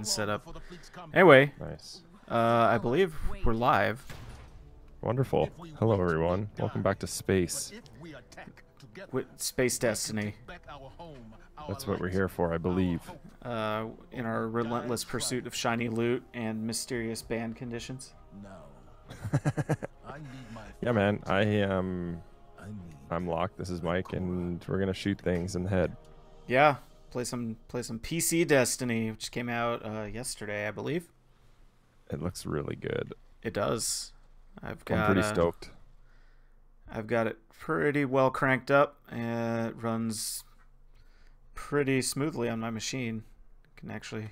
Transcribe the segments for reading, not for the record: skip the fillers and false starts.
set up. Anyway, Nice. I believe we're live. Wonderful. Hello, everyone. Welcome back to space. With Space Destiny. That's what we're here for, I believe. In our relentless pursuit of shiny loot and mysterious band conditions. Yeah, man. I'm Locke. This is Mike, and we're gonna shoot things in the head. Yeah, play some PC Destiny, which came out yesterday, I believe. It looks really good. It does. I'm pretty stoked. I've got it pretty well cranked up, and it runs pretty smoothly on my machine. Can actually,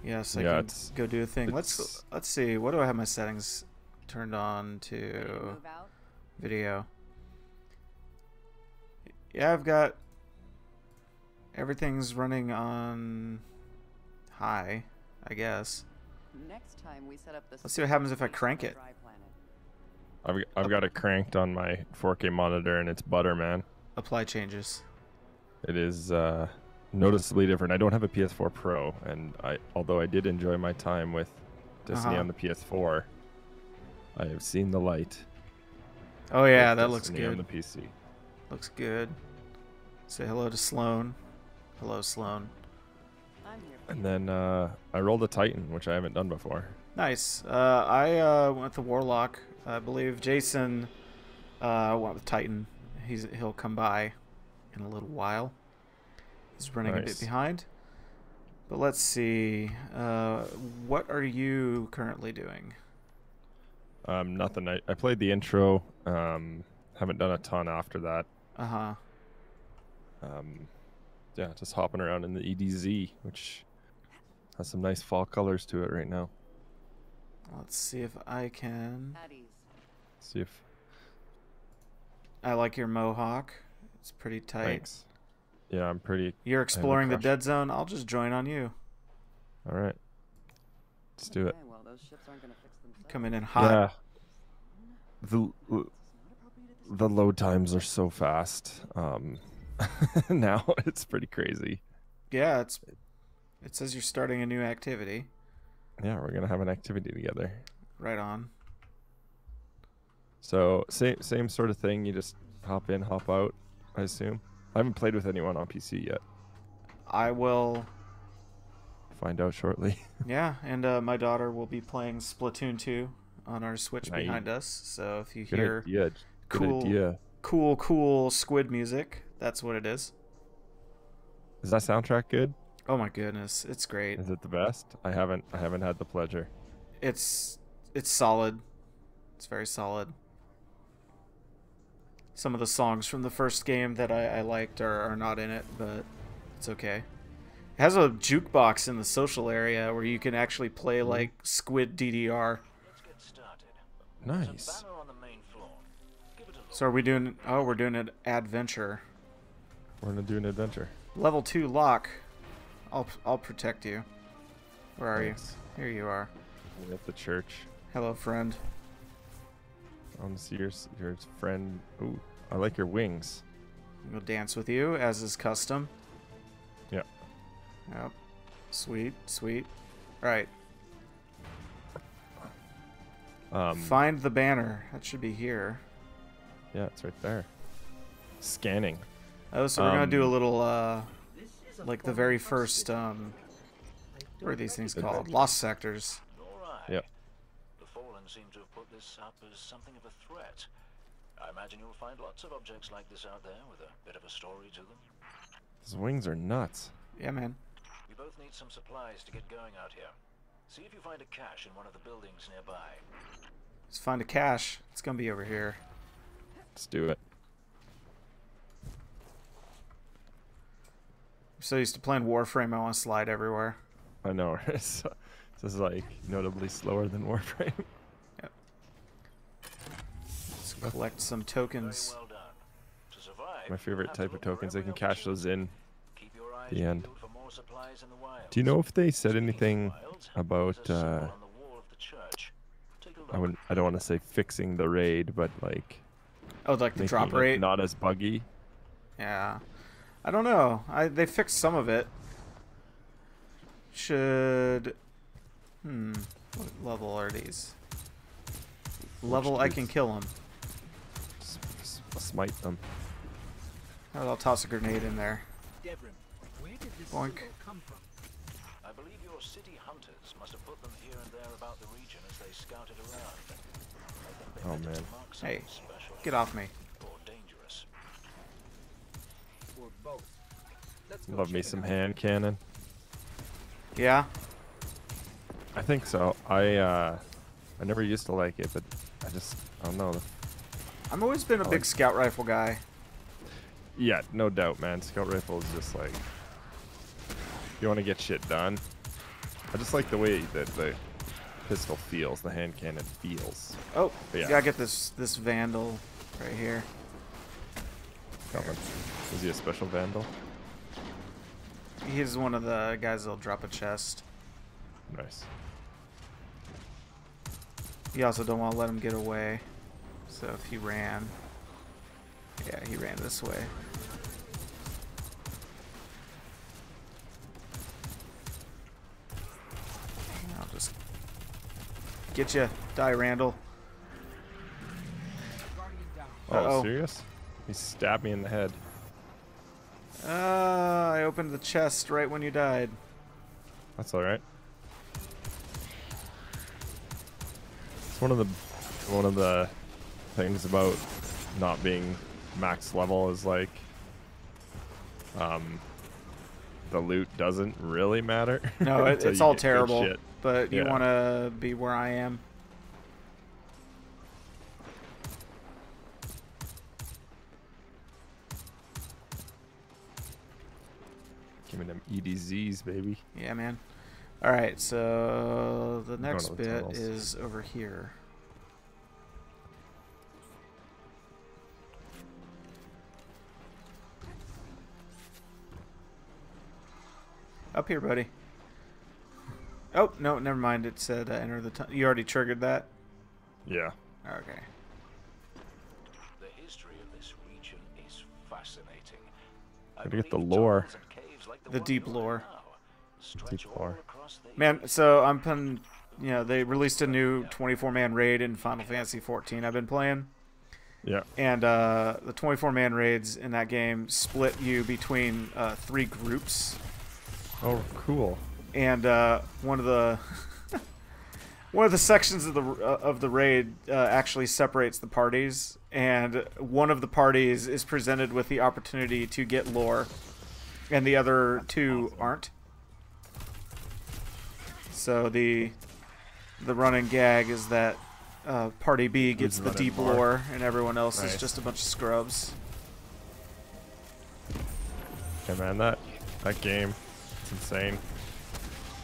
yes, I can go do a thing. Let's see. What do I have my settings turned on to? Video. Yeah, I've got everything's running on high, I guess. Next time we set up the Let's see what happens if I crank it. I've got it cranked on my 4K monitor, and it's butter, man. Apply changes. It is noticeably different. I don't have a PS4 Pro, and although I did enjoy my time with Destiny on the PS4, I have seen the light. Oh yeah, that looks good. On the PC. Looks good. Say hello to Sloan. Hello, Sloan. And then I rolled a Titan, which I haven't done before. Nice. I went with the Warlock. I believe Jason went with Titan. He'll come by in a little while. He's running a bit behind. But let's see. What are you currently doing? Nothing. I played the intro. Haven't done a ton after that. Yeah, just hopping around in the EDZ, which has some nice fall colors to it right now. Let's see if I can. See if. I like your mohawk. It's pretty tight. Thanks. Yeah, I'm pretty. You're exploring the dead zone. I'll just join on you. All right. Let's do it. Well, those ships aren't gonna fix themselves. Coming in hot. Yeah. The load times are so fast. Now it's pretty crazy. Yeah, it says you're starting a new activity. Yeah, we're gonna have an activity together. Right on. So same sort of thing. You just hop in, hop out. I assume. I haven't played with anyone on PC yet. I will find out shortly. Yeah, and my daughter will be playing Splatoon 2 on our Switch behind us. So if you hear cool squid music, that's what it is. Is that soundtrack good? Oh my goodness, it's great. Is it the best? I haven't had the pleasure. It's solid. It's very solid. Some of the songs from the first game that I liked are not in it, but it's okay. It has a jukebox in the social area where you can actually play like Squid DDR. Nice. So are we doing? Oh, we're doing an adventure. We're gonna do an adventure. Level 2 Locke. I'll protect you. Where are you? Here you are. We're at the church. Hello, friend. I want to see your friend. Ooh, I like your wings. We'll dance with you, as is custom. Yeah. Yep. Sweet, sweet. Right. Find the banner. That should be here. Yeah, it's right there. Scanning. Oh, so we're gonna do a little, like the very first, what are these things called? Lost sectors. Yep. The Fallen seem to have put this up as something of a threat. I imagine you'll find lots of objects like this out there with a bit of a story to them. His wings are nuts. Yeah, man. You both need some supplies to get going out here. See if you find a cache in one of the buildings nearby. Let's find a cache. It's gonna be over here. Let's do it. I'm so used to playing Warframe, I want to slide everywhere. I know. This is like notably slower than Warframe. Yep. Let's collect some tokens. Very well done. To survive, My favorite type of tokens. They can cash those in keep your eyes the end. peeled for more supplies in the wild. Do you know if they said anything about There's a symbol on the wall of the church. Take a look. I don't want to say fixing the raid, but like Oh, like the making drop it rate? not as buggy. Yeah. I don't know. They fixed some of it. should... What level are these? Level I can kill them. Smite them. I'll toss a grenade in there. Where did this Boink. symbol come from? I believe your city hunters must have put them here and there about the region as they scouted around. I think they Oh, meant to man. mark something Hey, special get off me. or dangerous. Or both? Let's go Love me check it some out. hand cannon. Yeah? I think so. I never used to like it, but I don't know. I've always been a big scout rifle guy. Yeah, no doubt, man. Scout rifle is just like, you want to get shit done. I just like the way that the pistol feels, the hand cannon feels. Oh, But yeah. you gotta get this Vandal right here. Coming. Is he a special vandal? He's one of the guys that'll drop a chest. Nice. You also don't want to let him get away. So if he ran... Yeah, he ran this way. I'll just... Get you. Die, Randall. Guardian down. Oh, Uh-oh. serious? He stabbed me in the head. I opened the chest right when you died. That's alright. It's one of the things about not being max level is like the loot doesn't really matter. No, until it's you all get good terrible. shit. But you Yeah. want to be where I am. Give me them EDZs, baby. Yeah, man. Alright, so the next to the bit tunnels. is over here. Up here, buddy. Oh, no, never mind. It said enter the tunnel. You already triggered that? Yeah. Okay. The history of this region is fascinating. I Gotta get the believe lore. tunnels and caves like The one deep you're in lore. now stretch Deep all lore. across the Man, so I'm putting, you know, they released a new 24-man raid in Final Fantasy 14 I've been playing. Yeah. And the 24-man raids in that game split you between 3 groups. Oh, cool. And one of the one of the sections of the raid actually separates the parties, and one of the parties is presented with the opportunity to get lore, and the other 2 aren't. So the running gag is that Party B gets the running deep lore? lore, and everyone else is Nice. just a bunch of scrubs. Hey, man, that game, it's insane.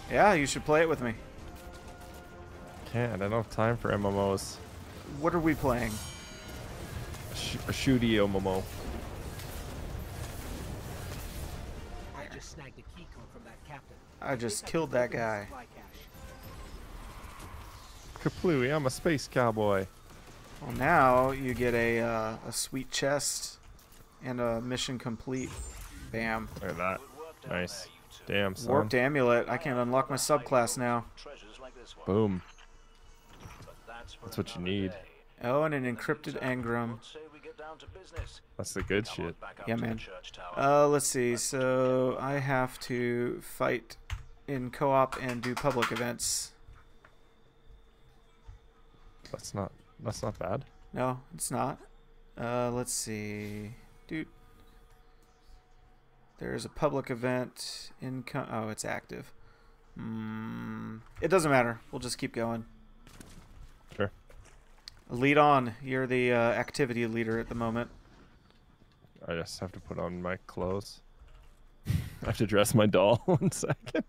Yeah, you should play it with me. Can't. I don't have time for MMOs. What are we playing? A shooty MMO. I just snagged a key code from that captain. I just killed that guy. Supply cache. Kaplooey, I'm a space cowboy. Well, now you get a sweet chest and a mission complete. Bam. Look at that. Nice. Damn, son. Warped amulet. I can unlock my subclass now. treasures like this one. Boom. But for That's what you another need. day. Oh, and an encrypted engram. What say we get down to business? That's the good Come shit. on back up Yeah, to the man. church tower. Let's see. So I have to fight in co-op and do public events. That's not bad. No, it's not. Let's see. Dude. There's a public event in oh, it's active. It doesn't matter. We'll just keep going. Sure. Lead on. You're the activity leader at the moment. I just have to put on my clothes. I have to dress my doll 1 second.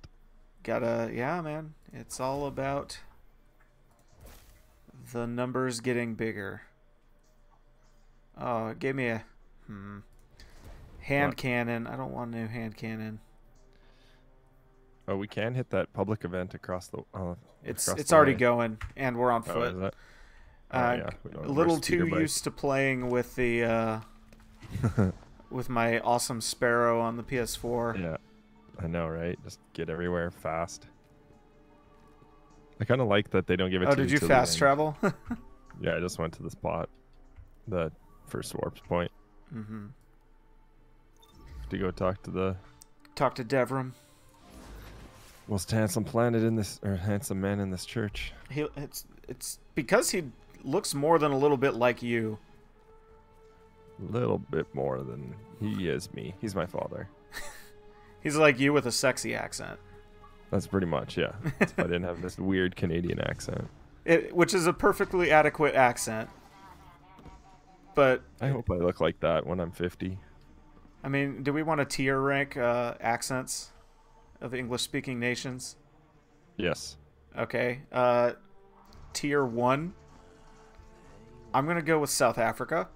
Yeah, man. It's all about the numbers getting bigger. Oh, it gave me a hand What? cannon. I don't want a new hand cannon. Oh, we can hit that public event across the. It's across it's the already way. going, and we're on Oh, foot. is that? Yeah. We don't A have little our speeder too bike. used to playing with the with my awesome Sparrow on the PS4. Yeah. I know, right? Just get everywhere fast. I kind of like that they don't give it Oh, to you did you till the fast end. travel? Yeah, I just went to the spot. The first warp point. Mm-hmm. To go talk to the Talk to Devram. most handsome planet in this, or handsome man in this church. It's because he looks more than a little bit like you. A little bit more than he is me. He's my father. He's like you with a sexy accent. That's pretty much, yeah. If I didn't have this weird Canadian accent. Which is a perfectly adequate accent. But I hope I look like that when I'm 50. I mean, do we want to tier rank accents of English-speaking nations? Yes. Okay. Tier 1. I'm gonna go with South Africa.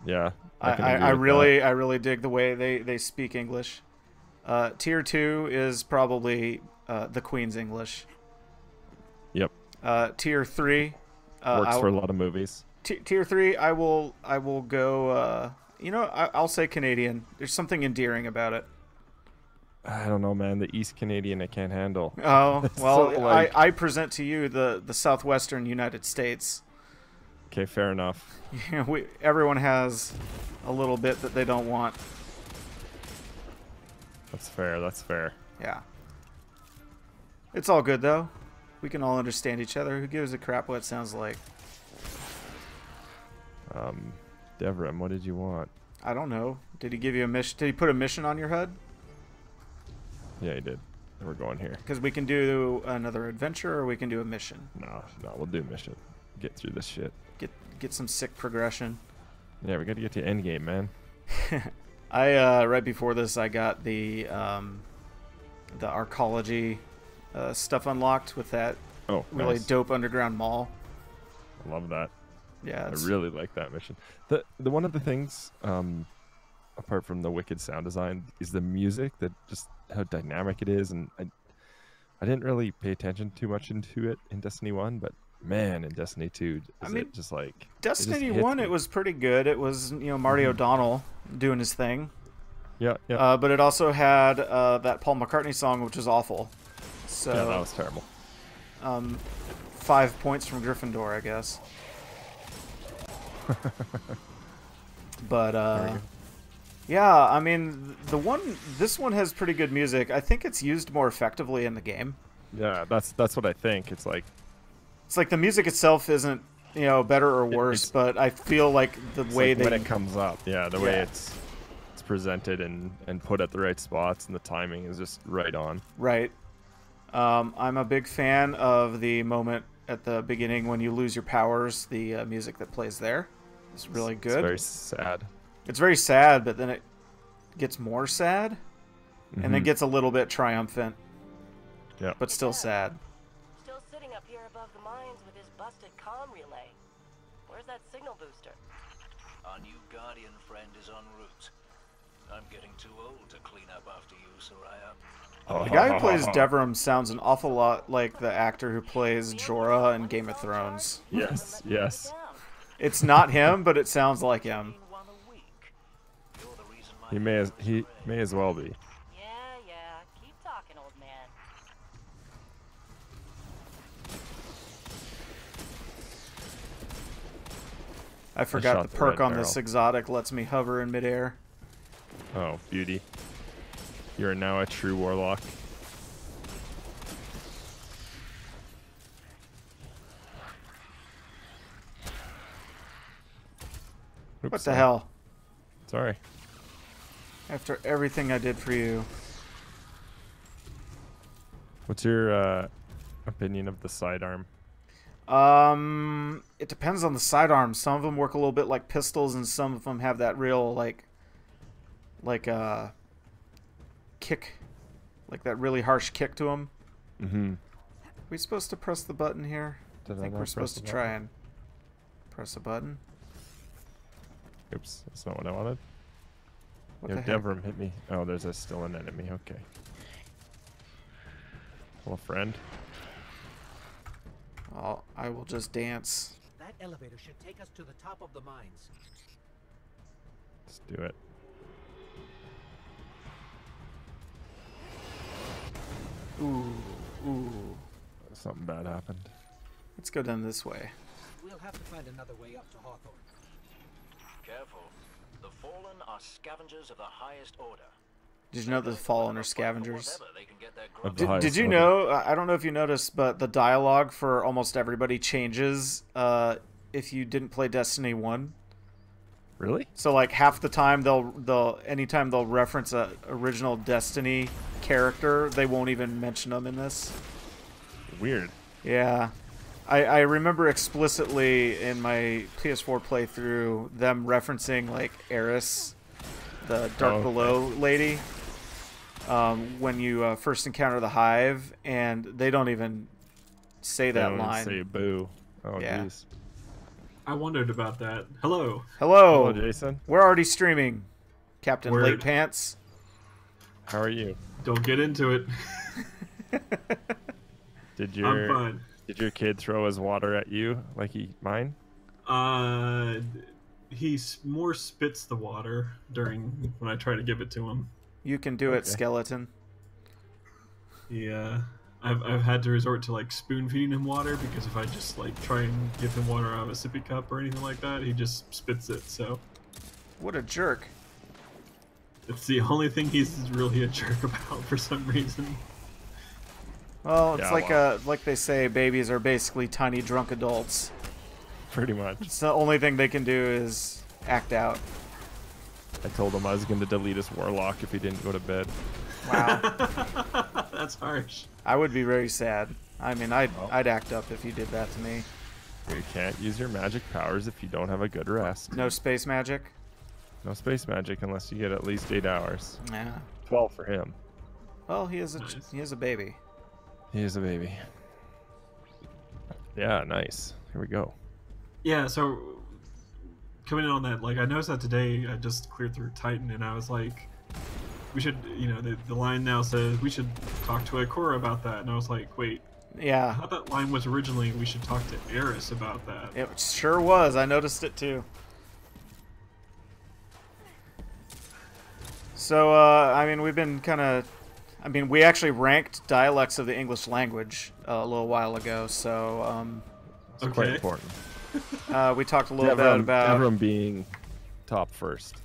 Yeah. I really dig the way they speak English. Tier 2 is probably the Queen's English. Yep. Tier 3 works for a lot of movies. Tier 3, I will go. I'll say Canadian. There's something endearing about it. I don't know, man. The East Canadian I can't handle. Oh well, So, like... I present to you the southwestern United States. Okay, fair enough. Everyone has a little bit that they don't want. That's fair. That's fair. Yeah. It's all good though. We can all understand each other. Who gives a crap what it sounds like? Devram, what did you want? I don't know. Did he give you a mission? Did he put a mission on your HUD? Yeah, he did. We're going here. Because we can do another adventure, or we can do a mission. No, we'll do mission. Get through this shit. Get some sick progression. Yeah, we got to get to endgame, man. I right before this, I got the arcology stuff unlocked with that really dope underground mall. I love that. Yeah, I really like that mission. The one of the things, apart from the wicked sound design, is the music. That just how dynamic it is, and I didn't really pay attention too much into it in Destiny 1, but man, in Destiny 2, it just like Destiny 1, it was pretty good. It was Marty O'Donnell doing his thing. Yeah. But it also had that Paul McCartney song, which was awful. So yeah, that was terrible. 5 points from Gryffindor, I guess. But yeah, I mean, this one has pretty good music. I think it's used more effectively in the game. Yeah, that's what I think. It's like the music itself isn't better or worse, but I feel like the way when it comes up, the way it's presented and put at the right spots, and the timing is just right on. Right. I'm a big fan of the moment at the beginning when you lose your powers. The music that plays there is really good. It's very sad. It's very sad, but then it gets more sad, and then gets a little bit triumphant. Yeah. But still sad. Still sitting up here above the mines with his busted comm relay. Where's that signal booster? Our new guardian friend is en route. I'm getting too old to clean up after you, Soraya. The guy who plays Devram sounds an awful lot like the actor who plays Jorah in Game of Thrones. Yes. It's not him, but it sounds like him. He may as well be. Yeah. Keep talking, old man. I forgot the the perk red on this exotic lets me hover in midair. Oh, beauty. You are now a true warlock. Oops, What the hell? Sorry. After everything I did for you. What's your opinion of the sidearm? It depends on the sidearms. Some of them work a little bit like pistols, and some of them have that real kick, like that really harsh kick to them. Mm-hmm. Are we supposed to press the button here? I think we're supposed to try and press a button. Oops, that's not what I wanted. What Yo, the heck? Devram hit me. Oh, there's still an enemy. Okay. Hello, friend. I will just dance. That elevator should take us to the top of the mines. Let's do it. Ooh, ooh. Something bad happened. Let's go down this way. We'll have to find another way up to Hawthorne. Careful. The Fallen are scavengers of the highest order. Did you know the Fallen are scavengers? Did you know, I don't know if you noticed, but the dialogue for almost everybody changes if you didn't play Destiny 1. Really? So like half the time anytime they'll reference a original Destiny character, they won't even mention them in this. Weird. Yeah. I remember explicitly in my PS4 playthrough them referencing like Eris, the Dark Below lady, when you first encounter the Hive, and they don't even say that line. Say boo. Oh, yeah. Geez. I wondered about that. Hello. Hello. Hello, Jason. We're already streaming, Captain Word. Late Pants. How are you? Don't get into it. I'm fine. Did your kid throw his water at you like mine? He more spits the water when I try to give it to him. You can do it, skeleton. Yeah. I've had to resort to like spoon feeding him water because if I just like try and give him water out of a sippy cup or anything like that, he just spits it. So. What a jerk. It's the only thing he's really a jerk about for some reason. Well, it's like they say, babies are basically tiny drunk adults. Pretty much. It's the only thing they can do is act out. I told him I was going to delete his Warlock if he didn't go to bed. Wow. That's harsh. I would be very sad. I mean, I'd act up if you did that to me. You can't use your magic powers if you don't have a good rest. No space magic? No space magic unless you get at least 8 hours. Yeah. 12 for him. Well, he is a baby. He is a baby. Yeah, nice. Here we go. Yeah, so coming in on that, like I noticed that today I just cleared through Titan and I was like, we should, the line now says we should talk to Ikora about that, and I was like, wait. Yeah. I thought that line was originally we should talk to Eris about that. It sure was. I noticed it too. So, I mean, we've been we actually ranked dialects of the English language a little while ago, so it's quite important. We talked a little bit about everyone being top first.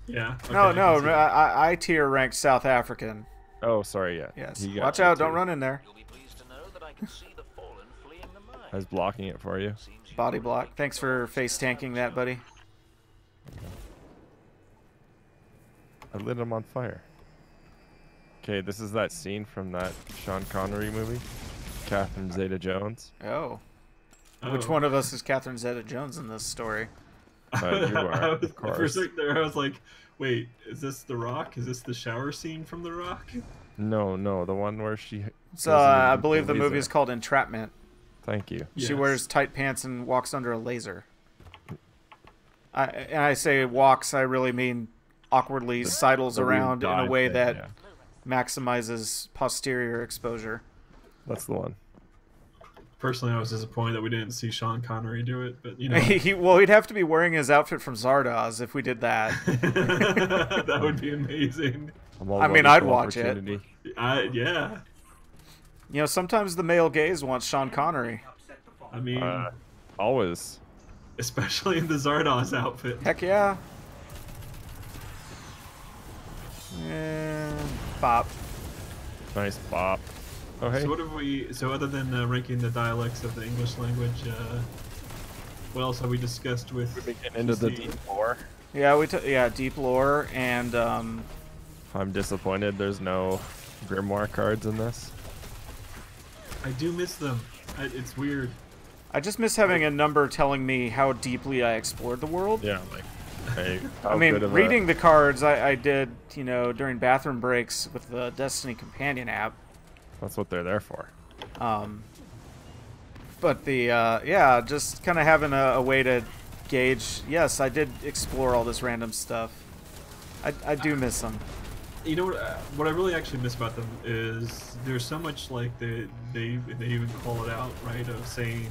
Yeah. Okay, no, I tier ranked South African. Oh, sorry, yeah. Yes. Watch out! Don't run in there. You'll be pleased to know that I can see the Fallen fleeing the mine. I was blocking it for you. Body block. Thanks for face tanking that, buddy. I lit him on fire. Okay, this is that scene from that Sean Connery movie, Catherine Zeta-Jones. Oh. Which one of us is Catherine Zeta-Jones in this story? You are, of course. For a second there, I was like, wait, is this The Rock? Is this the shower scene from The Rock? No, the one where she... So, I believe the movie is called Entrapment. Thank you. She wears tight pants and walks under a laser. And I say walks, I really mean awkwardly sidles around in a way that maximizes posterior exposure. That's the one. Personally, I was disappointed that we didn't see Sean Connery do it, but he'd have to be wearing his outfit from Zardoz if we did that. That would be amazing. I mean, I'd watch it. Yeah. Sometimes the male gaze wants Sean Connery. I mean, always. Especially in the Zardoz outfit. Heck yeah. And bop. Nice bop. Oh, hey. So what have we? So other than ranking the dialects of the English language, what else have we discussed with? We've been getting into the deep lore. Yeah, deep lore, and I'm disappointed. There's no grimoire cards in this. I do miss them. It's weird. I just miss having a number telling me how deeply I explored the world. Yeah, like. Hey, I mean, reading the cards, I did, during bathroom breaks with the Destiny Companion app. That's what they're there for. But just kind of having a way to gauge. Yes, I did explore all this random stuff. I do miss them. You know what I really actually miss about them is there's so much like they even call it out, right? Of saying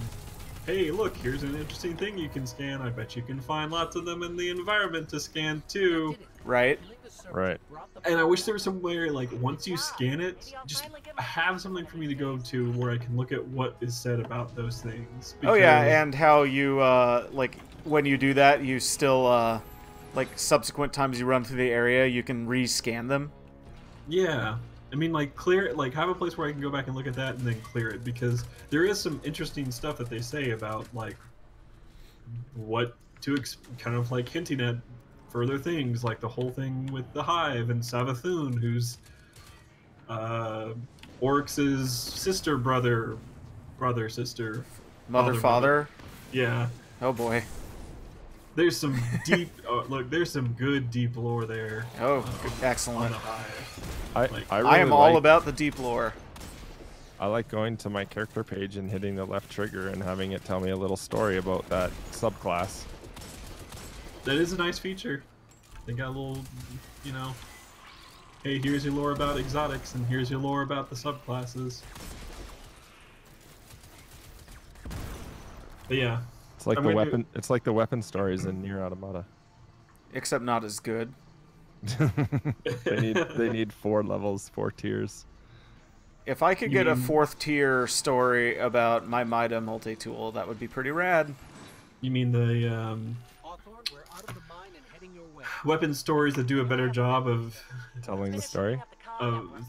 hey, look, here's an interesting thing you can scan. I bet you can find lots of them in the environment to scan too. Right. Right. And I wish there was somewhere, like, once you scan it, just have something for me to go to where I can look at what is said about those things. Oh yeah, and how you like when you do that, you still like subsequent times you run through the area, you can rescan them. Yeah. I mean, like, clear, like, have a place where I can go back and look at that and then clear it, because there is some interesting stuff that they say about, like, what to, kind of, like, hinting at further things, like the whole thing with the Hive and Savathun, who's, Oryx's sister, brother, sister. Father. Yeah. Oh boy. There's some deep, look, there's some good deep lore there. Oh, on excellent. the Hive. I I am really all like- about the deep lore. I like going to my character page and hitting the left trigger and having it tell me a little story about that subclass. That is a nice feature. They got a little, you know, hey, here's your lore about exotics, and here's your lore about the subclasses. But yeah, It's like I'm the gonna weapon. It's like the weapon stories in Nier Automata. Except not as good. They need 4 levels, 4 tiers. If I could You get a mean- 4th tier story about my Mida multi-tool, that would be pretty rad. you mean the Hawthorne, we're out of the mine and heading your way. weapon stories that do a better job of Telling the story.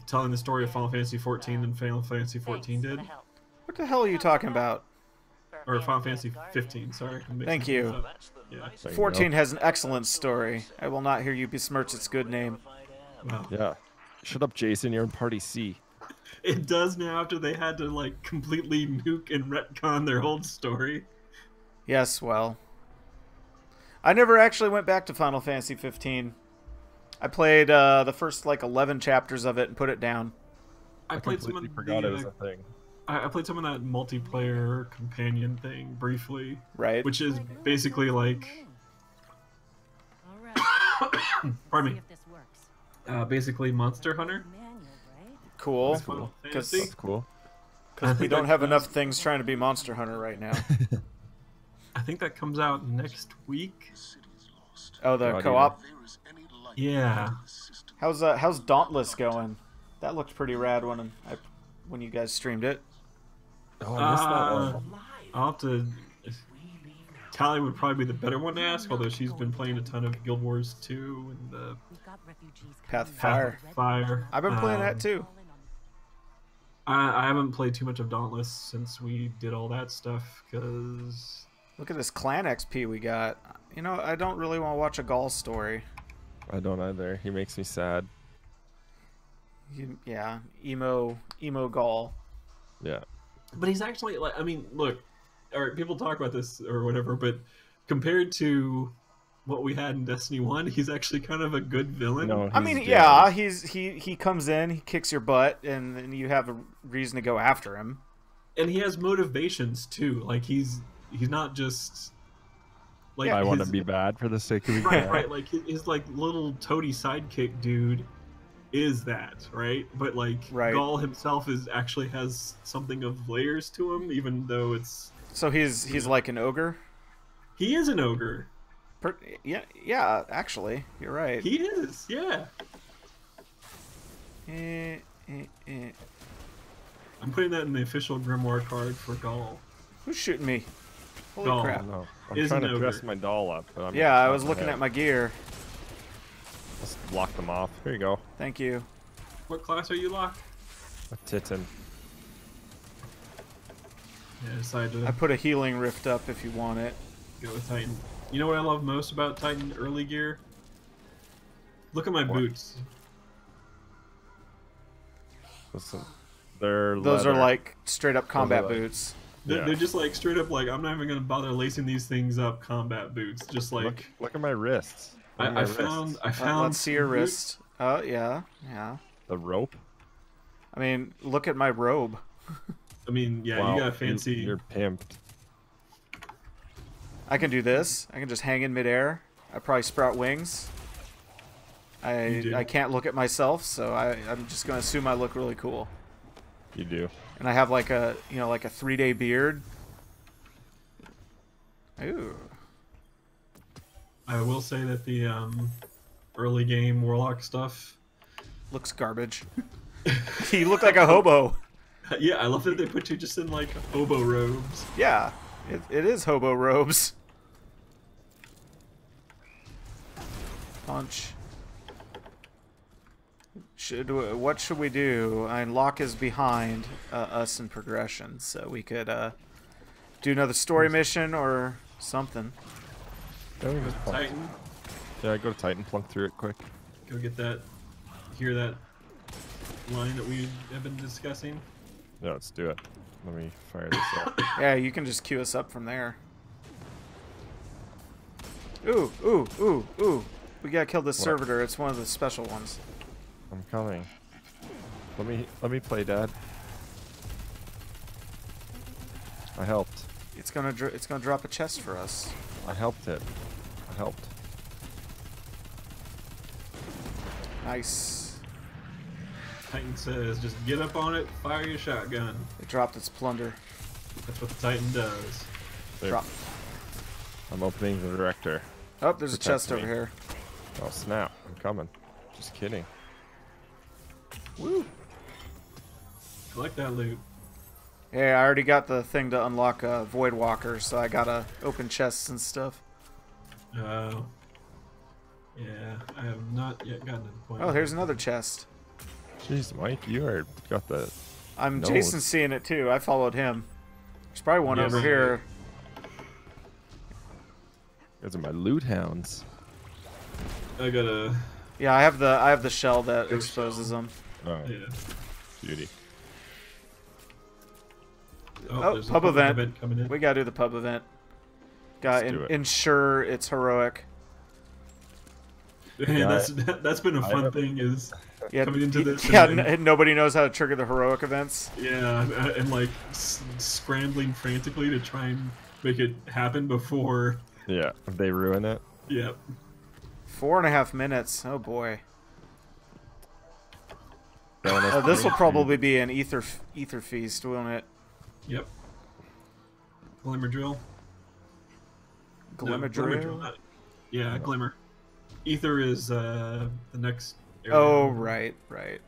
telling the story of Final Fantasy XIV than Final Fantasy XIV did, What the hell are you talking about? or Final Fantasy 15. Sorry, I'm mixing Thank you. things up. That's the Yeah. nice There you 14 go. has an excellent story. I will not hear you besmirch its good name. Wow. Yeah. Shut up, Jason. You're in Party C. It does now after they had to, like, completely nuke and retcon their old story. Yes, well. I never actually went back to Final Fantasy 15. I played the first, like, 11 chapters of it and put it down. I played some of completely forgot it was the, a thing. I played some of that multiplayer companion thing briefly, Right? which is basically like, All right. pardon See me, if this works. basically Monster Hunter. Manual, right? Cool. Final Because Fantasy. That's cool. we don't have enough things trying to be Monster Hunter right now. I think that comes out next week. Oh, the God, co-op? Yeah. How's Dauntless going? That looked pretty rad when you guys streamed it. Oh, I missed that one. I'll have to. Callie would probably be the better one to ask, although she's been playing a ton of Guild Wars 2 and the We've got refugees Pathfire. Fire. I've been playing that too. I haven't played too much of Dauntless since we did all that stuff, because Look at this clan XP we got. You know, I don't really want to watch a Gaul story. I don't either. He makes me sad. Yeah, emo Gaul. Yeah. But he's actually, like, I mean, look, or people talk about this or whatever, but compared to what we had in Destiny 1, he's actually kind of a good villain. No, I he's mean, dead. yeah, he comes in, he kicks your butt, and you have a reason to go after him. And he has motivations too. Like, he's not just like I want to his- be bad for the sake of being right, bad. right. Like his like little toady sidekick dude is that, right? But like Right. Gaul himself actually has something of layers to him, even though it's So he's like an ogre. he is an ogre. Yeah, actually, you're right. He is, yeah. I'm putting that in the official Grimoire card for Gaul. Who's shooting me? Holy Gaul. crap! No, I'm Is trying an to dress ogre. my doll up. But I'm Yeah, I not was looking ahead. at my gear. Let's block them off. Here you go. Thank you. What class are you, Locke? A Titan. Yeah, I decided I to put a healing rift up if you want it. go with Titan. You know what I love most about Titan early gear? Look at my What? boots. Listen, they're Those leather. are like straight up combat like- boots. They're, Yeah. they're just like straight up like I'm not even gonna bother lacing these things up combat boots. Just like Look at my wrists. Look at my I wrists. found Let's see your some wrist. Oh yeah. The rope. I mean, look at my robe. I mean, yeah, Wow, you got fancy. You're pimped. I can do this. I can just hang in midair. I probably sprout wings. You do. I can't look at myself, so I'm just gonna assume I look really cool. You do. And I have like a 3-day beard. Ooh. I will say that the early game Warlock stuff Looks garbage. He looked like a hobo. Yeah, I love that they put you just in like hobo robes. Yeah, it is hobo robes. Punch. What should we do? I mean, Locke is behind us in progression, so we could do another story mission or something. Yeah, we just plunk. Titan, Yeah, go to Titan, plunk through it quick. go get that. Hear that line that we have been discussing? Yeah, let's do it. Let me fire this up. Yeah, you can just queue us up from there. Ooh, ooh, ooh, ooh. We gotta kill this servitor. It's one of the special ones. I'm coming. Let me play, Dad. I helped. It's gonna drop a chest for us. I helped it. I helped. Nice. Titan says, just get up on it, fire your shotgun. It dropped its plunder. That's what the Titan does. There. Drop. I'm opening the director. Oh, there's a Protect chest me. over here. Oh snap! I'm coming. Just kidding. Woo. Collect that loot. Hey, I already got the thing to unlock Void Walker, so I gotta open chests and stuff. Oh. Yeah, I have not yet gotten to the point. Oh, here's another chest. Jeez, Mike, you got the. I'm No, Jason's it's- seeing it too. I followed him. There's probably one Yes. over here. Those are my loot hounds. I gotta. Yeah, I have the shell that Ghost exposes them. Oh, Yeah. beauty. Oh, there's a pub event. coming in. We gotta do the pub event. Got Let's do it. ensure it's heroic. And Yeah, that's been a fun haven't- thing is Yeah, coming into this. yeah. and then- Nobody knows how to trigger the heroic events. yeah, and like scrambling frantically to try and make it happen before. Yeah, they ruin it. Yeah. 4.5 minutes. Oh boy. Bonus Oh, this will point. probably be an ether feast, won't it? Yep. Glimmer drill. Glimmer No, drill. Yeah, glimmer. Ether is the next. area. Oh right, right.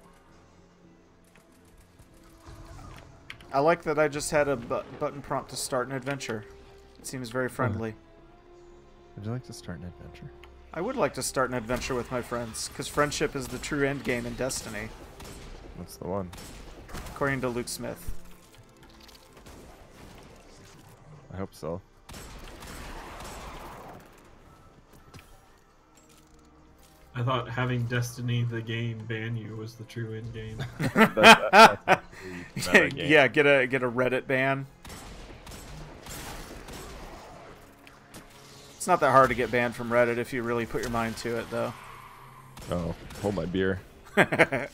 I like that I just had a button prompt to start an adventure. It seems very friendly. Would you like to start an adventure? I would like to start an adventure with my friends, because friendship is the true end game in Destiny, What's the one? according to Luke Smith. I hope so. I thought having Destiny the game ban you was the true end game. That's meta game. Yeah, get a Reddit ban. It's not that hard to get banned from Reddit if you really put your mind to it, though. Oh, hold my beer. I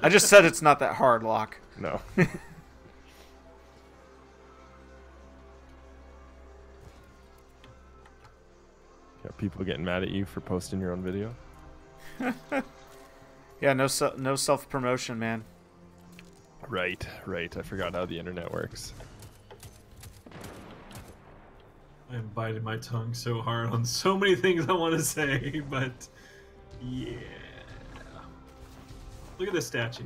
just said it's not that hard, Locke. No. Got people getting mad at you for posting your own video. Yeah, no self-promotion, man. Right, right. I forgot how the internet works. I'm biting my tongue so hard on so many things I want to say, but yeah. Look at this statue.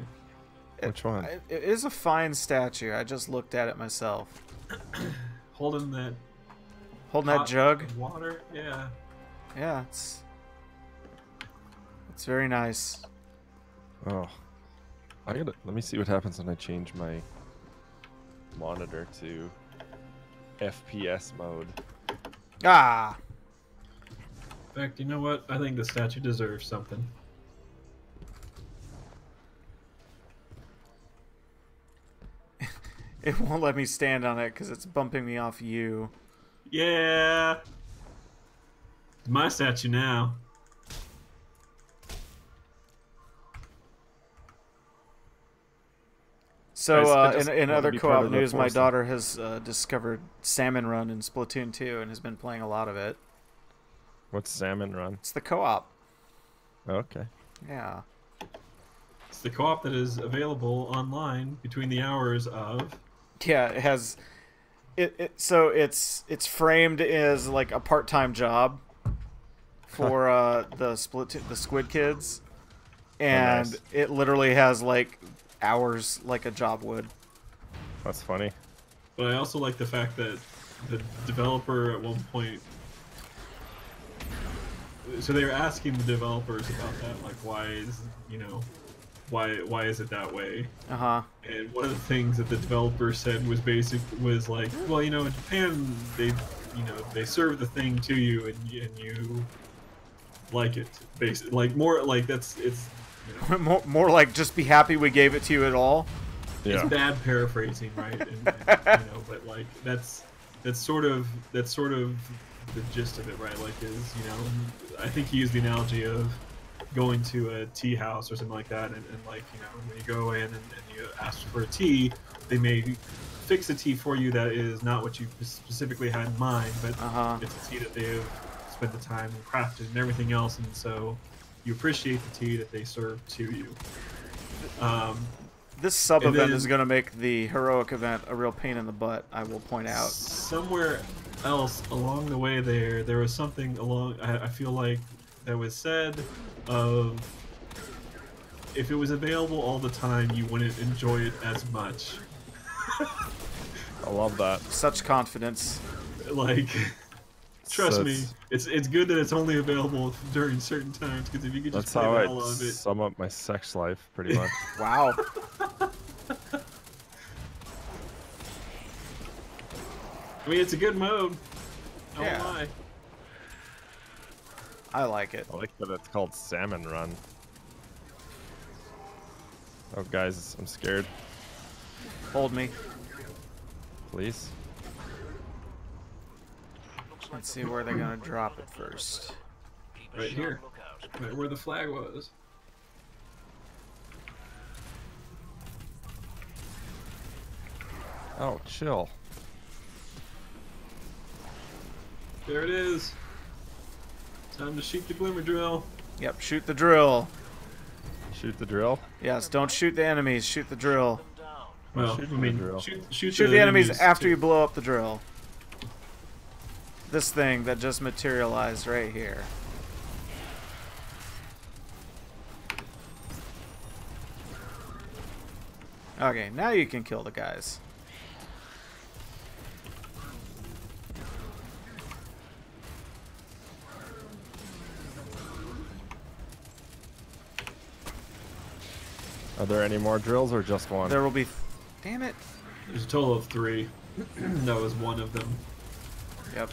Which one? It is a fine statue. I just looked at it myself. Holding that Holding that hot jug. water. Yeah. Yeah, it's very nice. Oh, let me see what happens when I change my monitor to FPS mode. Ah, In fact, you know what? I think the statue deserves something. it won't let me stand on it because it's bumping me off you. Yeah. It's my statue now. So, I just in wanna other be part co-op of the news, my foursome. daughter has discovered Salmon Run in Splatoon 2 and has been playing a lot of it. What's Salmon Run? It's the co-op. Okay. Yeah. It's the co-op that is available online between the hours of. Yeah, it has So it's framed as like a part-time job for the Squid Kids, and nice. it literally has like hours like a job would. That's funny. But I also like the fact that the developer at one point. So they were asking the developers about that, like why is why is it that way? And one of the things that the developer said was like, well, in Japan they serve the thing to you and you like it, basically, like more like it's more like just be happy we gave it to you at all. Yeah. It's bad paraphrasing, right? And, but like that's sort of the gist of it, right? Like I think he used the analogy of going to a tea house or something like that, and like when you go in and you ask for a tea, they may fix a tea for you that is not what you specifically had in mind, but it's a tea that they've spent the time and crafted and everything else, and so you appreciate the tea that they serve to you. This sub-event is going to make the heroic event a real pain in the butt, I will point out. Somewhere else along the way there was something I feel like that was said of if it was available all the time, you wouldn't enjoy it as much. I love that. Such confidence. Like, trust me, it's good that it's only available during certain times, because if you could just play all of it. That's how I sum up my sex life, pretty much. Wow. I mean, it's a good mode. I Yeah. won't lie. I like it. I like that it's called Salmon Run. Oh, guys, I'm scared. Hold me. Please. Let's see where they're gonna drop it first. Right here. Right where the flag was. Oh, chill. There it is. Time to shoot the glimmer drill. Yep, shoot the drill. Shoot the drill? Yes, don't shoot the enemies, shoot the drill. Well, shoot I mean, the drill. shoot the enemies after too. you blow up the drill. This thing that just materialized right here. Okay, now you can kill the guys. Are there any more drills or just one? There will be... Damn it. There's a total of 3. That was one of them. Yep.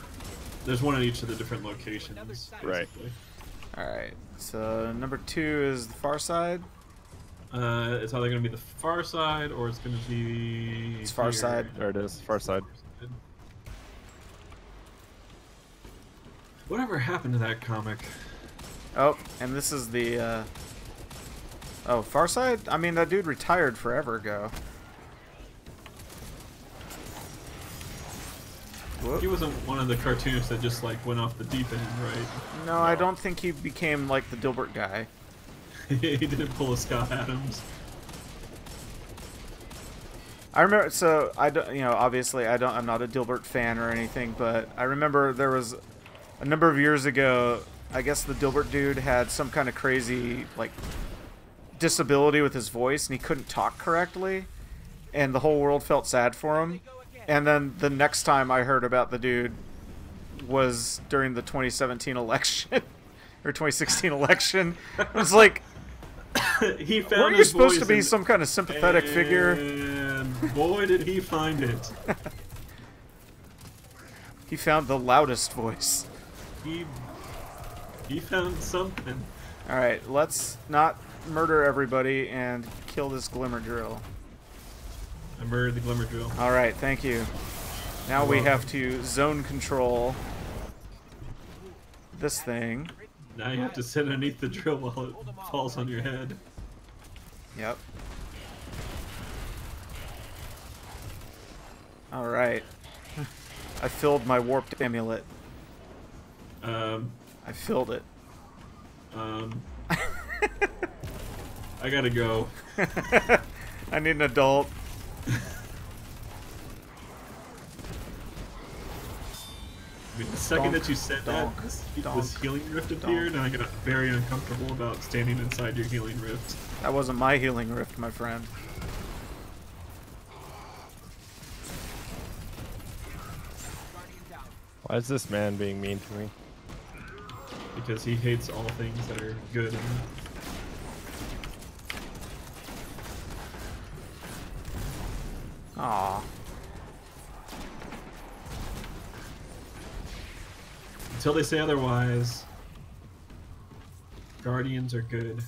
There's one at each of the different locations. Right. Basically. Alright, so number 2 is the far side. It's either going to be the far side or it's going to be... It's far here. side. There it is, far side. Whatever happened to that comic? Oh, and this is the... Oh, far side? I mean, that dude retired forever ago. Whoop. He wasn't one of the cartoonists that just like went off the deep end, right? No, I don't think he became like the Dilbert guy. He didn't pull a Scott Adams. I remember, so I don't, obviously I'm not a Dilbert fan or anything, but I remember there was a number of years ago, I guess the Dilbert dude had some kind of crazy like disability with his voice and he couldn't talk correctly, and the whole world felt sad for him. And then the next time I heard about the dude was during the 2017 election or 2016 election. It was like, He found weren't you his supposed to voice be some kind of sympathetic figure? And boy, did he find it. He found the loudest voice. He found something. Alright, let's not murder everybody and kill this glimmer drill. I murdered the glimmer drill. Alright, thank you. Now we have to zone control this thing. Now you have to sit underneath the drill while it falls on your head. Yep. Alright. I filled my warped amulet. I filled it. I gotta go. I need an adult. mean, the second that you said donk, that, this healing rift appeared, and I got very uncomfortable about standing inside your healing rift. That wasn't my healing rift, my friend. Why is this man being mean to me? Because he hates all things that are good. Aww. Until they say otherwise, Guardians are good.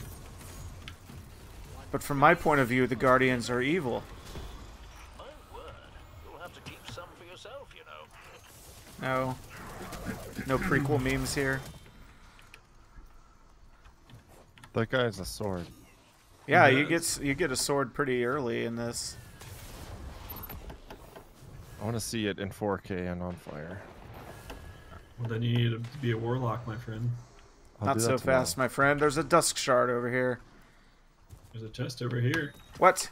But from my point of view, the Guardians are evil. My word, you'll have to keep some for yourself, you know. No prequel memes here. That guy has a sword. Yeah, He you does. get a sword pretty early in this. I want to see it in 4K and on fire. Well, then you need to be a warlock, my friend. I'll Not do so that tomorrow. fast, my friend. There's a dusk shard over here. There's a chest over here. What?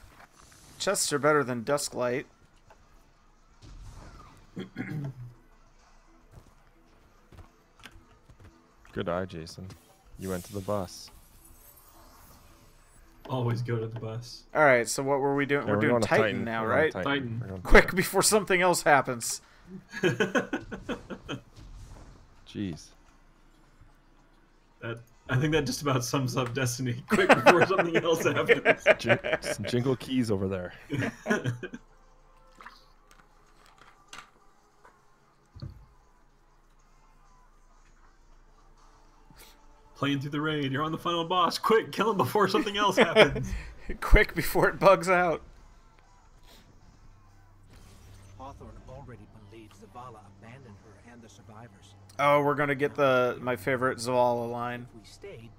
Chests are better than dusk light. Good eye, Jason. You went to the bus. Always go to the bus. All right, so what were we doing? Yeah, We're doing going to Titan now, We're going right? to Titan. We're going to Quick before something else happens. Jeez. That I think that just about sums up Destiny. Quick before something else happens. Some jingle keys over there. Playing through the raid. You're on the final boss. Quick, kill him before something else happens. Quick before it bugs out. Hawthorne already believes Zavala abandoned her and the survivors. Oh, we're gonna get my favorite Zavala line. If we stayed,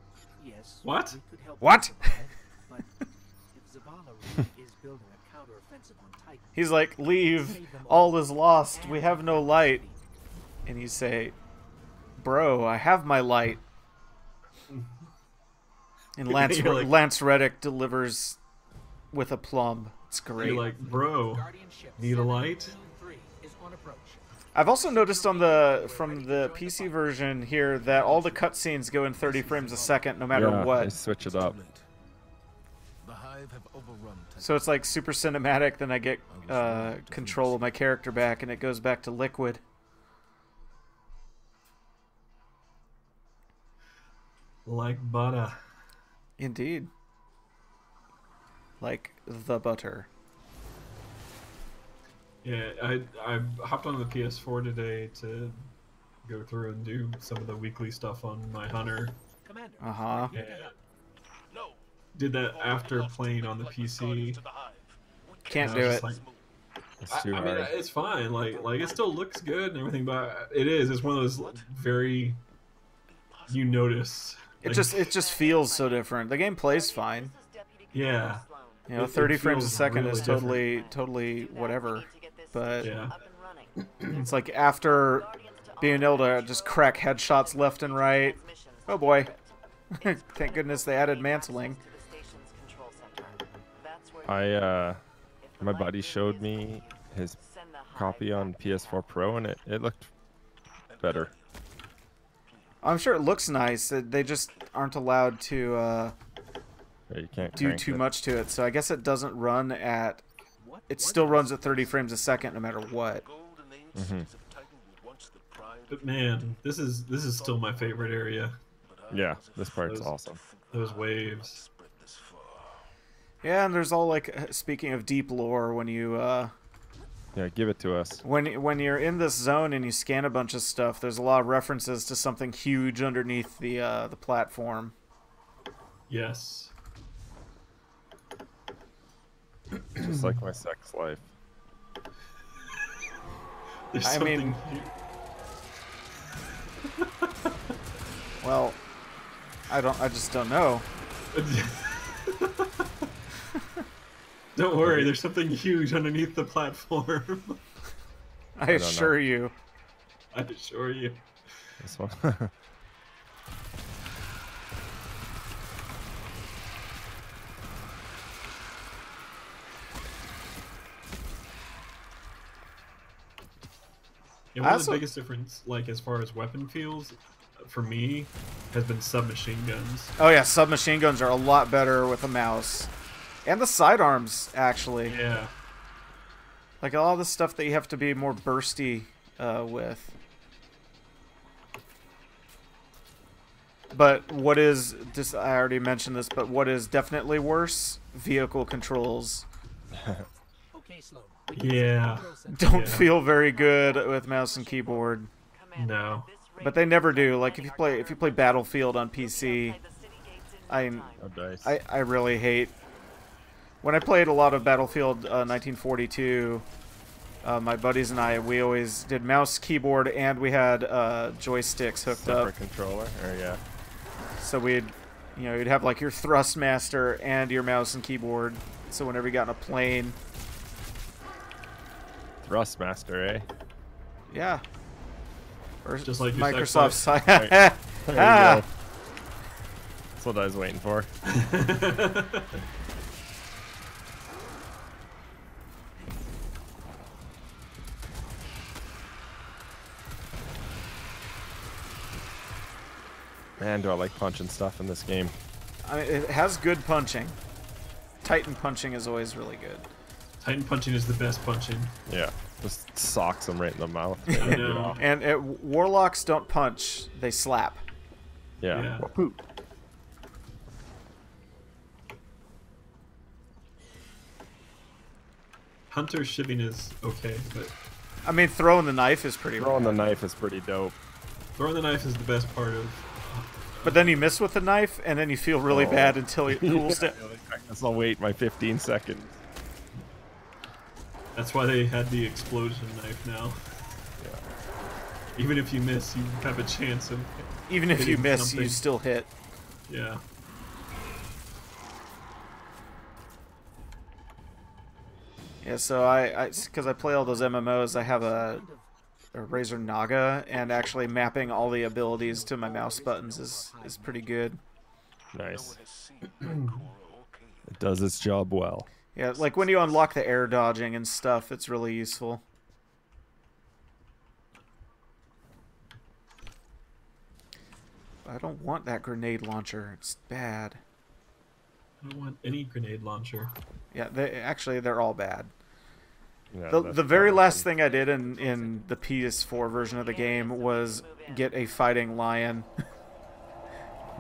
yes, What? we could help What? them survive, but if Zavala really is building a counteroffensive on Titan, He's like, leave. All is lost. We have no light. And you say, bro, I have my light. And Lance, You're like- Lance Reddick delivers with a plum. It's great. You're like, bro, Guardianship need a light? 7-3 is on approach. I've also noticed from the PC version here that all the cutscenes go in 30 frames a second no matter Yeah, what. they switch it up. The Hive have overrun Titan. So it's like super cinematic, then I get control of my character back and it goes back to liquid. Like butter. Indeed. Like the butter. Yeah, I hopped on the PS4 today to go through and do some of the weekly stuff on my hunter. Commander, Uh-huh. Yeah, No. did that after playing on the PC. Can't And I do was it. just like, It's too I mean, hard. it's fine. Like it still looks good and everything, but it is. It's one of those very you notice. It Like, just feels so different. The game plays fine. Yeah. You know, It 30 frames a feels second really is totally whatever. But Yeah. it's like after being able to just crack headshots left and right. Oh boy. Thank goodness they added mantling. My buddy showed me his copy on PS4 Pro and it looked better. I'm sure it looks nice. They just aren't allowed to Yeah, you can't do crank too it. much to it. So I guess it doesn't run at... It still runs at 30 frames a second no matter what. Mm-hmm. But man, this is still my favorite area. Yeah, this part's Those- awesome. Those waves. Yeah, and there's all like, speaking of deep lore, when you Yeah, give it to us. when you're in this zone and you scan a bunch of stuff, there's a lot of references to something huge underneath the platform. Yes. Just like my sex life. There's I mean- something. Well, I just don't know. Don't worry, there's something huge underneath the platform. I don't know. assure you. I assure you. This one. Yeah, one of the biggest difference, like as far as weapon feels, for me, has been submachine guns. Oh yeah, submachine guns are a lot better with a mouse, and the sidearms actually. Yeah. Like all the stuff that you have to be more bursty with. But what is just I already mentioned this, but what is definitely worse? Vehicle controls. Okay, Sloan. Yeah. Don't feel very good with mouse and keyboard. No. But they never do. Like if you play Battlefield on PC, I really hate. When I played a lot of Battlefield 1942, my buddies and I, we always did mouse, keyboard, and we had joysticks hooked up. Controller, or yeah. So you'd have like your Thrustmaster and your mouse and keyboard. So whenever you got in a plane, Thrustmaster, eh? yeah. Or just like Microsoft side. Right. There you go. That's what I was waiting for. Man, do I like punching stuff in this game. I mean, it has good punching. Titan punching is always really good. Titan punching is the best punching. Yeah, just socks them right in the mouth. And warlocks don't punch; they slap. Yeah. Hunter shivving is okay, but I mean, throwing the knife is pretty. Throwing the knife is pretty dope. Throwing the knife is the best part of. But then you miss with the knife, and then you feel really bad until it cools down. I guess I'll wait my 15 seconds. That's why they had the explosion knife now. Yeah. Even if you miss, you have a chance of. Even if you miss, something. you still hit. Yeah. Yeah, so because I play all those MMOs, I have a Razer Naga, and actually mapping all the abilities to my mouse buttons is pretty good. Nice. It does its job well. Yeah, like when you unlock the air dodging and stuff, it's really useful. I don't want that grenade launcher. It's bad. I don't want any grenade launcher. Yeah, they're all bad. Yeah, the very last thing I did in the PS4 version of the game was get a fighting lion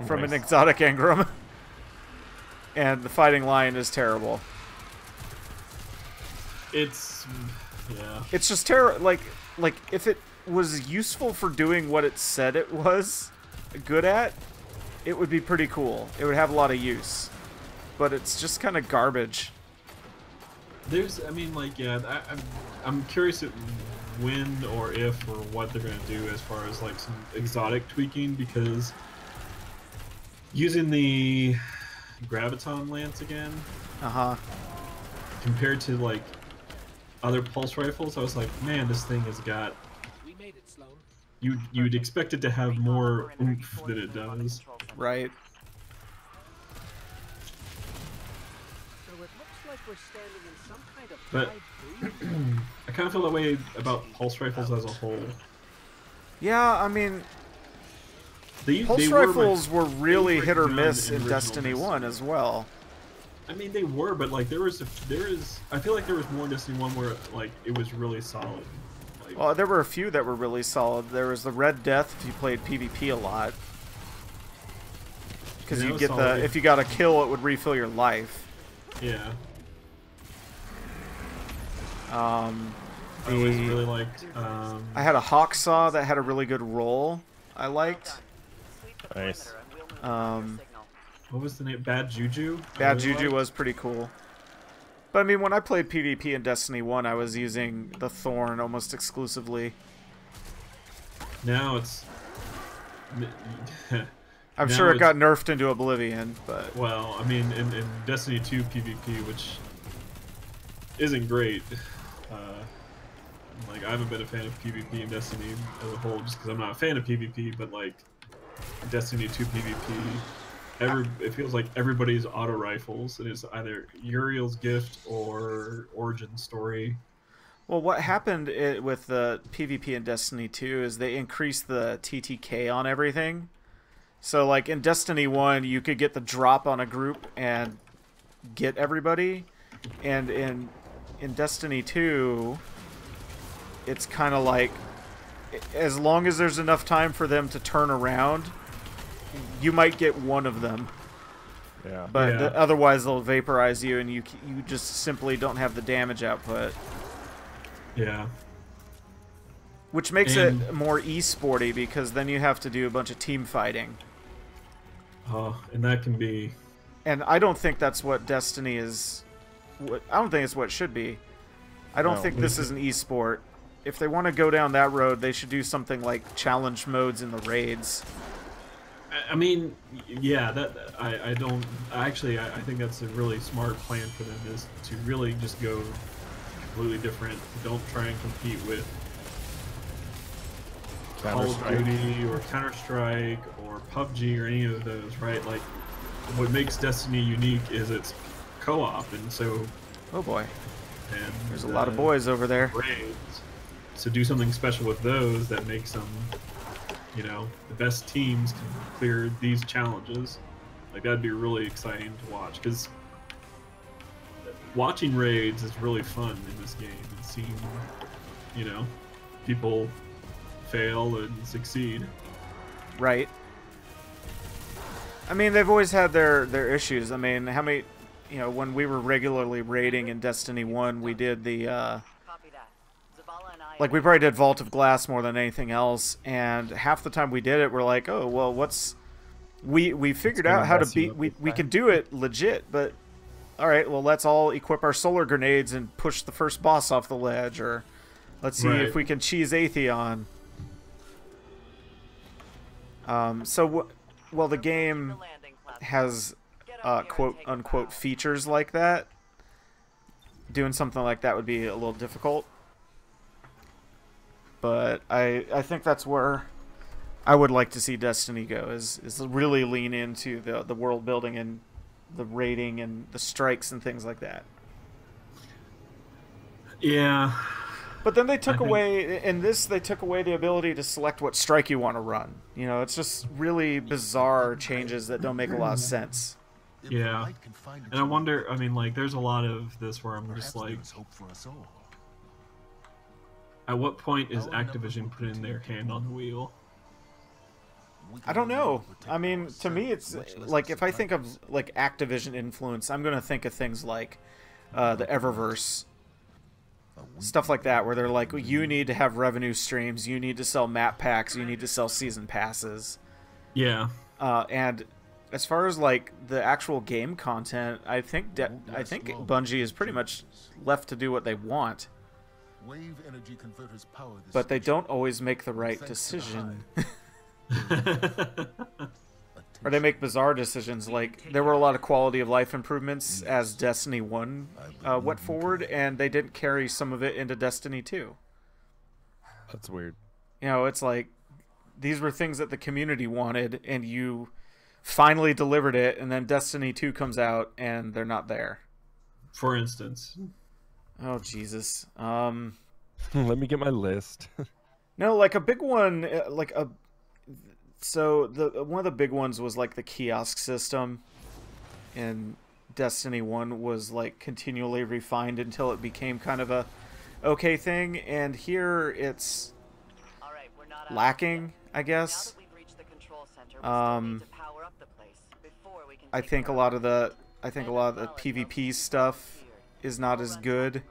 from an exotic engram. And the fighting lion is terrible. It's just terrible. Like if it was useful for doing what it said it was good at, it would be pretty cool. It would have a lot of use. But it's just kind of garbage. I'm curious when or if or what they're gonna do as far as like some exotic tweaking, because using the graviton lance again, compared to like other pulse rifles, I was like, man, this thing has got. We made it, Sloan. You'd expect it to have more oomph than it does. Right. We're standing in some kind of But I kind of feel that way about pulse rifles as a whole. Yeah, I mean, pulse rifles were really hit or miss in Destiny 1 as well. I mean, they were, but like I feel like there was more in Destiny 1 where like it was really solid. Like, well, there were a few that were really solid. There was the Red Death if you played PvP a lot, because you get if you got a kill, it would refill your life. Yeah. I always really liked. I had a Hawksaw that had a really good roll. I liked. Nice. What was the name? Bad Juju. Bad Juju was pretty cool. But I mean, when I played PvP in Destiny 1, I was using the Thorn almost exclusively. Now it's. I'm sure it got nerfed into oblivion, but. Well, I mean, in Destiny 2 PvP, which isn't great. Like, I haven't been a fan of PvP in Destiny as a whole, just because I'm not a fan of PvP, but like Destiny 2 PvP, it feels like everybody's auto rifles, and it's either Uriel's Gift or Origin Story. Well, what happened with the PvP in Destiny 2 is they increased the TTK on everything. So, like, in Destiny 1, you could get the drop on a group and get everybody. And in Destiny 2, it's kind of like, as long as there's enough time for them to turn around, you might get one of them. Yeah. But otherwise, they'll vaporize you, and you just simply don't have the damage output. Yeah. Which makes it more e-sporty, because then you have to do a bunch of team fighting. Oh, and that can be... And I don't think that's what Destiny is... I don't think it's what it should be. I don't think this is an e-sport. If they want to go down that road, they should do something like challenge modes in the raids. I mean, yeah, I think that's a really smart plan for them, is to really just go completely different. Don't try and compete with Call of Duty or Counter-Strike or PUBG or any of those, right? Like, what makes Destiny unique is its co-op, and so... Oh boy. And there's a lot of boys over there. Raids. So do something special with those that makes them, you know, the best teams can clear these challenges. Like, that'd be really exciting to watch, because watching raids is really fun in this game, and seeing, you know, people fail and succeed. Right. I mean, they've always had their issues. I mean, how many, you know, when we were regularly raiding in Destiny 1, we did the, like, we probably did Vault of Glass more than anything else, and half the time we did it, we're like, oh, well, what's... We figured out how to beat... We can do it legit, but... Alright, well, let's all equip our solar grenades and push the first boss off the ledge, or... Let's see if we can cheese Atheon. Well, the game has quote-unquote features like that. Doing something like that would be a little difficult. But I think that's where I would like to see Destiny go, is really lean into the world building and the raiding and the strikes and things like that. Yeah. But then they took away, in this, they took away the ability to select what strike you want to run. You know, it's just really bizarre changes that don't make a lot of sense. Yeah. And I wonder, I mean, like, there's a lot of this where I'm just like, at what point is Activision putting their hand on the wheel? I don't know. I mean, to me, it's like, if I think of like Activision influence, I'm going to think of things like the Eververse, stuff like that, where they're like, you need to have revenue streams, you need to sell map packs, you need to sell season passes. Yeah. And as far as like the actual game content, I think Bungie is pretty much left to do what they want. But they don't always make the right decision. Or they make bizarre decisions. Like, there were a lot of quality of life improvements as Destiny 1 went forward, and they didn't carry some of it into Destiny 2. That's weird. You know, it's like, these were things that the community wanted, and you finally delivered it, and then Destiny 2 comes out, and they're not there. For instance. Oh, Jesus. Let me get my list. No, like a big one, so one of the big ones was like the kiosk system, and Destiny 1 was like continually refined until it became kind of a okay thing, and here it's lacking, I guess. I think a lot of the PvP stuff is not as good.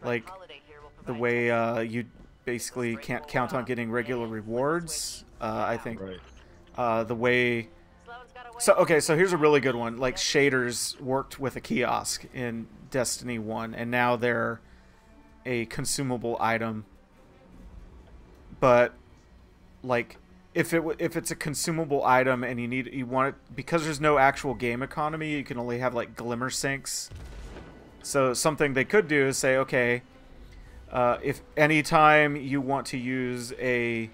Like, the way you basically can't count on getting regular rewards. I think the way... So here's a really good one. Like, shaders worked with a kiosk in Destiny 1, and now they're a consumable item. But, like, if it's a consumable item and you want it... Because there's no actual game economy, you can only have, like, glimmer sinks. So something they could do is say, okay... if anytime you want to use a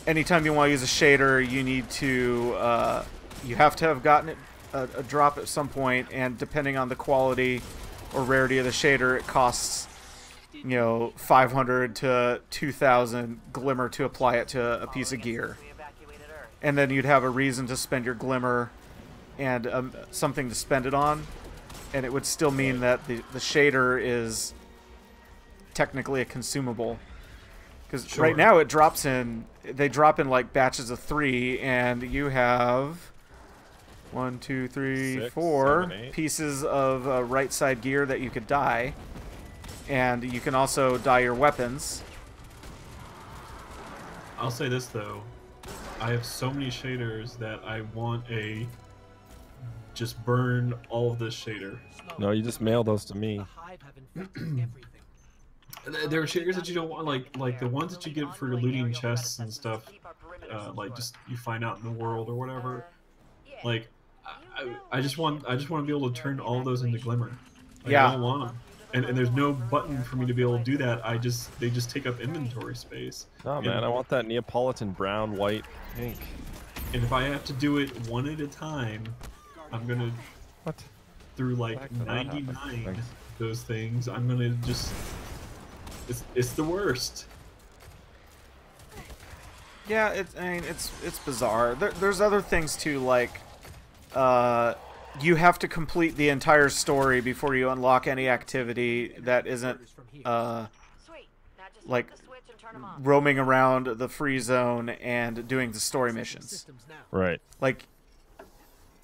shader, you need to you have to have gotten it a drop at some point, and depending on the quality or rarity of the shader, it costs you know, 500 to 2,000 glimmer to apply it to a piece of gear. And then you'd have a reason to spend your glimmer and something to spend it on. And it would still mean that the shader is technically a consumable. Because right now it drops in, they drop in like batches of 3, and you have 1, 2, 3, 6, 4 7, pieces of right side gear that you could dye. And you can also dye your weapons. I'll say this though, I have so many shaders that I want a just burn all of this shader. No, you just mail those to me. The hive have infected everything. There are shaders that you don't want, like the ones that you get for looting chests and stuff, like just you find out in the world or whatever. Like, I just want to be able to turn all those into glimmer. Like, Yeah. I don't want them. And there's no button for me to be able to do that. They just take up inventory space. Oh man, I want that Neapolitan brown, white, pink. And if I have to do it one at a time, I'm gonna What? through like Back to that happened. 99 Thanks. those things. I'm gonna just it's the worst. Yeah, I mean, it's bizarre. There's other things too, like you have to complete the entire story before you unlock any activity that isn't like roaming around the free zone and doing the story missions. Right. Like,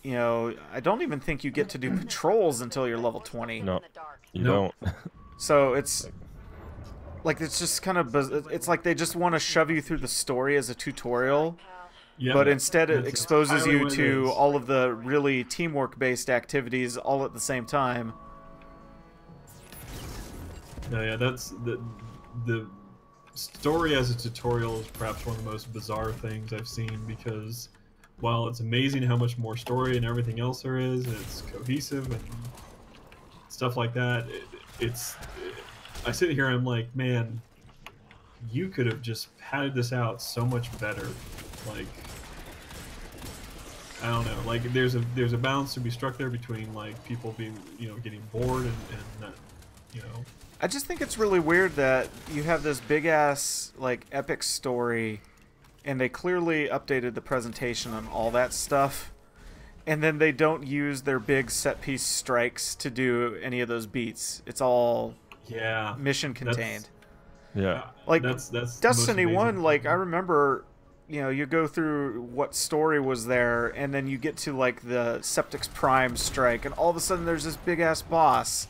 you know, I don't even think you get to do patrols until you're level 20. No, you No. don't. So it's like it's just kind of it's like they just want to shove you through the story as a tutorial. Yeah, But instead it that's exposes entirely you what it to is. all of the really teamwork-based activities all at the same time. No, yeah, that's the story as a tutorial is perhaps one of the most bizarre things I've seen, because while it's amazing how much more story and everything else there is, and it's cohesive and stuff like that, I sit here and I'm like, man, you could have just padded this out so much better. Like, I don't know, like there's a balance to be struck there between like people being, you know, getting bored and not, you know. I just think it's really weird that you have this big-ass, like, epic story, and they clearly updated the presentation on all that stuff, and then they don't use their big set-piece strikes to do any of those beats. It's all mission contained. Yeah. Like, that's Destiny the most 1, amazing like, thing. I remember, you know, you go through what story was there, and then you get to, like, the Septix Prime strike, and all of a sudden there's this big-ass boss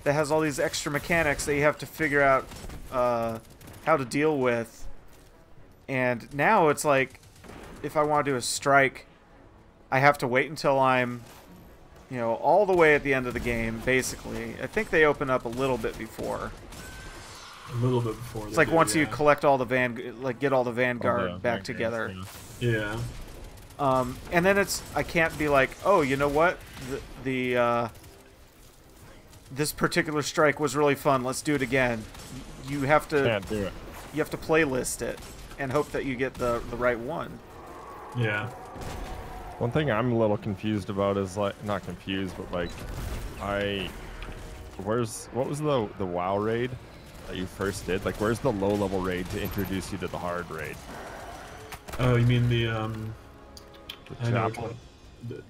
that has all these extra mechanics that you have to figure out how to deal with. And now it's like, if I want to do a strike, I have to wait until I'm, you know, all the way at the end of the game, basically. I think they open up a little bit before. A little bit before. It's like once you collect all the get all the Vanguard back together. Yeah. And then I can't be like, oh, you know what? This particular strike was really fun. Let's do it again. You have to. Can't do it. You have to playlist it and hope that you get the right one. Yeah. One thing I'm a little confused about is, like, not confused, but like, what was the WoW raid that you first did? Like, where's the low level raid to introduce you to the hard raid? Oh, you mean the The chapel?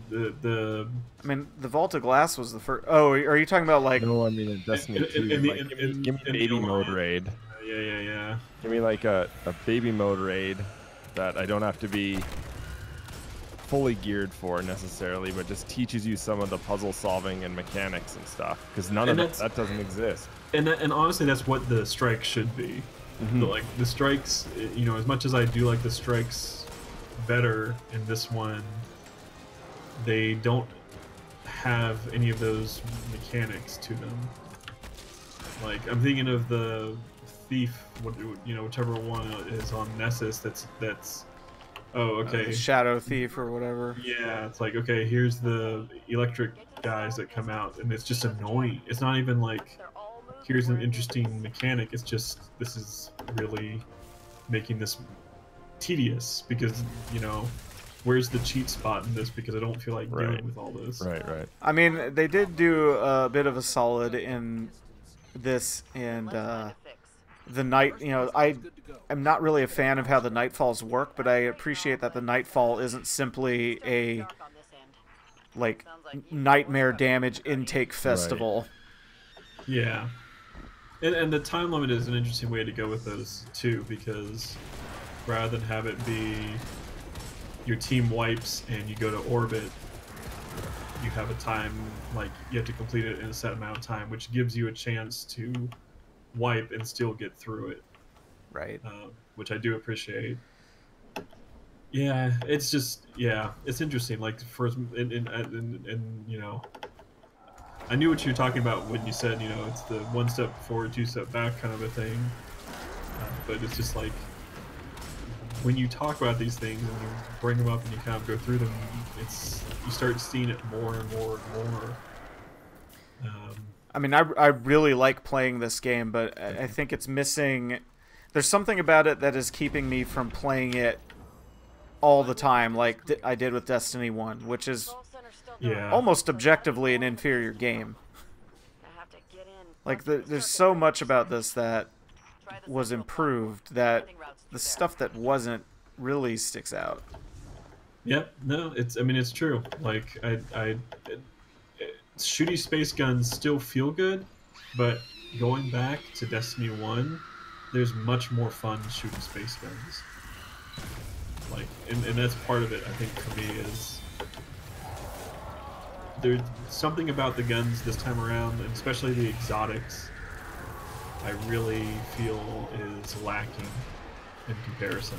the I mean, the Vault of Glass was the first. Oh, are you talking about like? No, I mean in Destiny 2. Like, give me baby mode raid. Yeah. Give me like a baby mode raid that I don't have to be fully geared for necessarily, but just teaches you some of the puzzle solving and mechanics and stuff, because none of that doesn't exist. And honestly, that's what the strikes should be. Like the strikes, you know, as much as I do like the strikes better in this one, they don't have any of those mechanics to them. Like, I'm thinking of the thief, whichever one is on Nessus. That's oh, okay. Shadow Thief or whatever. Yeah, it's like, okay, here's the electric guys that come out, and it's just annoying. It's not even like, here's an interesting mechanic. It's just, this is really making this tedious, because, you know, where's the cheat spot in this, because I don't feel like dealing with all this. Right. I mean, they did do a bit of a solid in this and Let's find a fix. the night. You know, I am not really a fan of how the nightfalls work, but I appreciate that the nightfall isn't simply a Dark on this end. like Sounds like you nightmare know damage intake festival. Yeah. And the time limit is an interesting way to go with those too, because rather than have it be your team wipes and you go to orbit, you have a time, like you have to complete it in a set amount of time, which gives you a chance to wipe and still get through it. Right. Which I do appreciate. Yeah, it's just, yeah, it's interesting. Like first, and you know, I knew what you were talking about when you said, you know, it's the one step forward, two step back kind of a thing. But it's just like when you talk about these things and you bring them up and you kind of go through them, you start seeing it more and more and more. I mean, I really like playing this game, but I think it's missing. There's something about it that is keeping me from playing it all the time, like I did with Destiny 1, which is almost objectively an inferior game. Like, there's so much about this that was improved that the stuff that wasn't really sticks out. Yep, no, I mean, it's true. Like, shooty space guns still feel good, but going back to Destiny 1, there's much more fun shooting space guns. Like, and that's part of it, I think, for me, is there's something about the guns this time around, and especially the exotics, I really feel is lacking in comparison.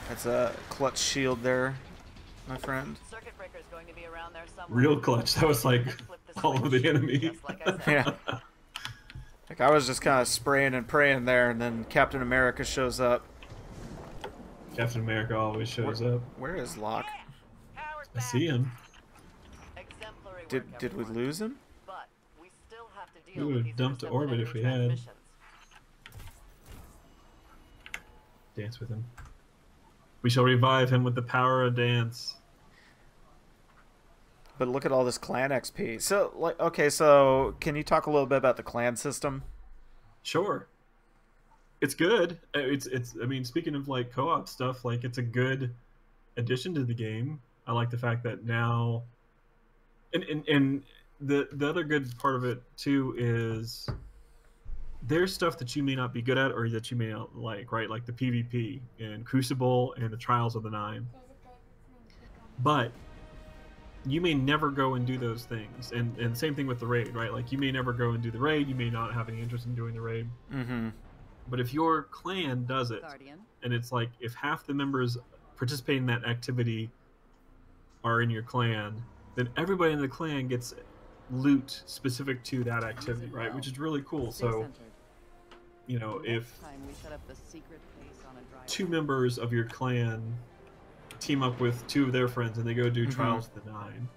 That's a clutch shield there, my friend. Circuit breaker's going to be around there somewhere. Real clutch. That was like all of the enemy. Just like I said. Yeah. Like, I was just kind of spraying and praying there, and then Captain America shows up. Captain America always shows up. Where is Locke? I see him. Did we lose him? But we still have to We deal would with have these dumped to intercepted orbit if we enemy had. transmissions. Dance with him. We shall revive him with the power of dance. But look at all this clan XP. So, like, okay, so can you talk a little bit about the clan system? Sure. It's good. It's. I mean, speaking of like co-op stuff, like it's a good addition to the game. I like the fact that now, and the other good part of it too is there's stuff that you may not be good at or that you may not like, right? Like the PvP and Crucible and the Trials of the Nine. But you may never go and do those things, and same thing with the raid, right? Like you may never go and do the raid. You may not have any interest in doing the raid. Mm-hmm. But if your clan does it, Guardian. and it's like if half the members participating in that activity are in your clan, then everybody in the clan gets loot specific to that activity, right? Which is really cool. So, you know, if We set up the secret base on a drive. 2 members of your clan team up with 2 of their friends and they go do Mhm. Trials of the Nine,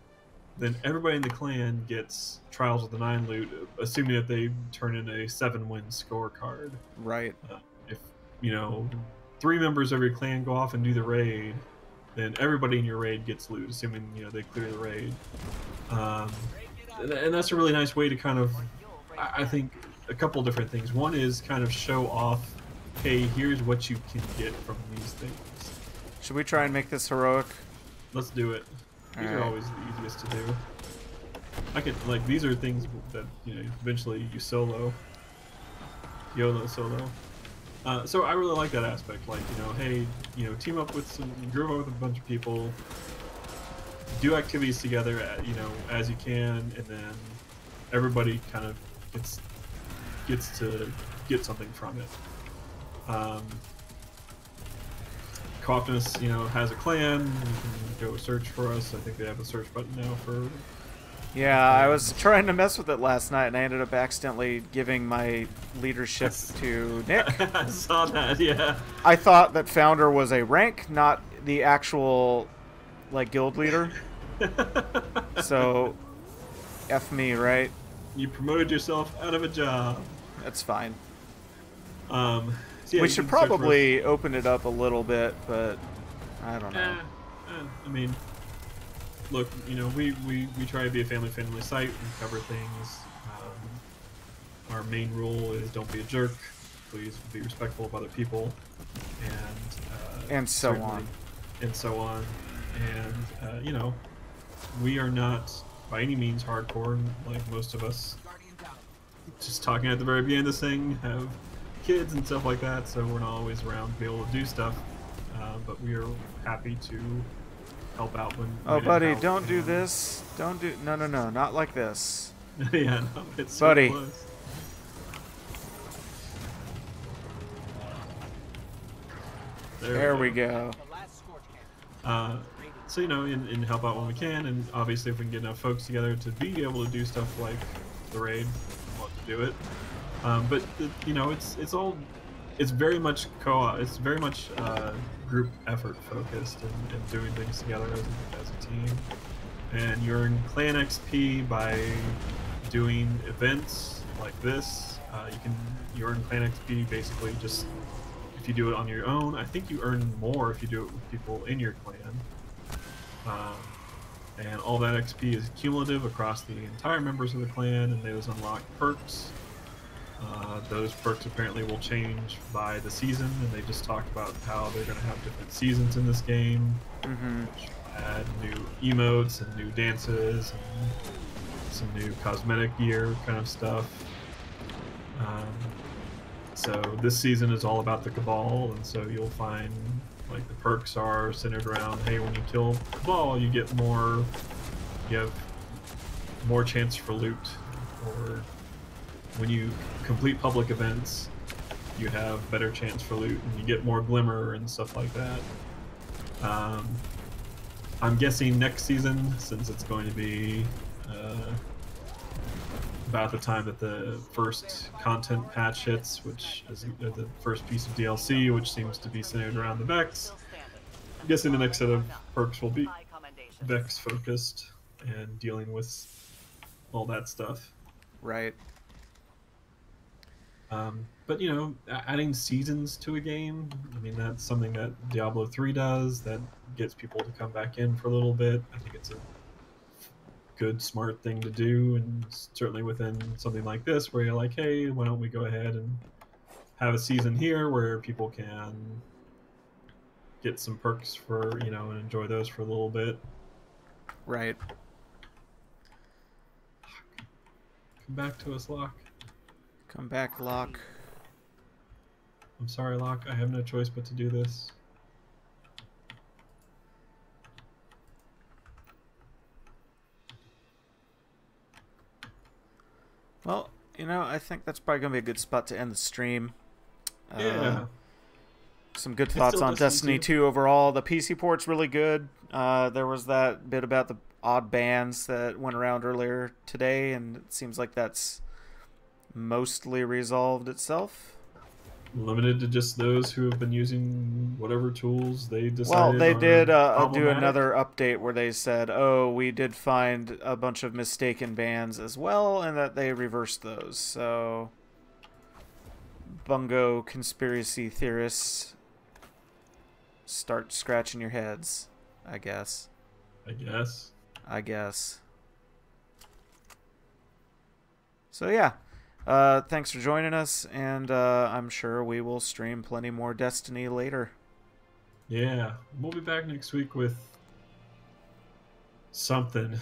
then everybody in the clan gets Trials of the Nine loot, assuming that they turn in a 7-win scorecard. Right. If, you know, 3 members of your clan go off and do the raid, then everybody in your raid gets loot, assuming, you know, they clear the raid. And that's a really nice way to kind of, I think, a couple different things. One is kind of show off, hey, here's what you can get from these things. Should we try and make this heroic? Let's do it. These are Alright. always the easiest to do. I could, like, these are things that, you know, eventually you solo. YOLO solo. So I really like that aspect. Like, you know, hey, you know, team up with groove up with a bunch of people, do activities together, you know, as you can, and then everybody kind of gets to get something from it. Co-Optimus, you know, has a clan. You can go search for us. I think they have a search button now for. Yeah, I was trying to mess with it last night, and I ended up accidentally giving my leadership to Nick. I saw that. Yeah. I thought that Founder was a rank, not the actual, like, guild leader. So, F me, right? You promoted yourself out of a job. That's fine. So yeah, We you should can search for probably open it up a little bit, but I don't know. I mean, look, you know, we try to be a family-friendly site. We cover things. Our main rule is don't be a jerk. Please be respectful of other people, and so on. And so on. And you know, we are not by any means hardcore like most of us. Just talking at the very beginning of this thing, have kids and stuff like that, so we're not always around to be able to do stuff. But we are happy to help out when. Oh, buddy, don't do this. Don't do. No, not like this. Yeah, no, it's buddy. So close. There we go. So, you know, and help out when we can, and obviously if we can get enough folks together to be able to do stuff like the raid, we want to do it. But you know, it's very much co-op. It's very much group effort focused and doing things together as a team. And you earn clan XP by doing events like this. You earn clan XP basically just if you do it on your own. I think you earn more if you do it with people in your clan. And all that XP is cumulative across the entire members of the clan, and those unlock perks. Those perks apparently will change by the season, and they just talked about how they're going to have different seasons in this game. Which add new emotes and new dances and some new cosmetic gear kind of stuff. So this season is all about the Cabal, and so you'll find like the perks are centered around, hey, when you kill Cabal, you get more, you have more chance for loot, or when you complete public events, you have better chance for loot, and you get more glimmer and stuff like that. I'm guessing next season, since it's going to be about the time that the first content patch hits, which is the first piece of DLC, which seems to be centered around the Vex. I'm guessing the next set of perks will be Vex focused and dealing with all that stuff. Right. But you know, adding seasons to a game, I mean, that's something that Diablo 3 does, that gets people to come back in for a little bit. I think it's a good, smart thing to do, and certainly within something like this where you're like, hey, why don't we go ahead and have a season here where people can get some perks for, you know, and enjoy those for a little bit. Right. Come back to us, Locke. Come back, Locke. I'm sorry, Locke. I have no choice but to do this. Well, you know, I think that's probably going to be a good spot to end the stream. Yeah. Some good thoughts on Destiny 2 overall. The PC port's really good. There was that bit about the odd bans that went around earlier today, and it seems like that's mostly resolved itself. Limited to just those who have been using whatever tools they decided. Well, they did do another update where they said, oh, we did find a bunch of mistaken bans as well, and that they reversed those. So, bungo conspiracy theorists, start scratching your heads, I guess. I guess. So, yeah. Thanks for joining us, and I'm sure we will stream plenty more Destiny later. Yeah, we'll be back next week with something.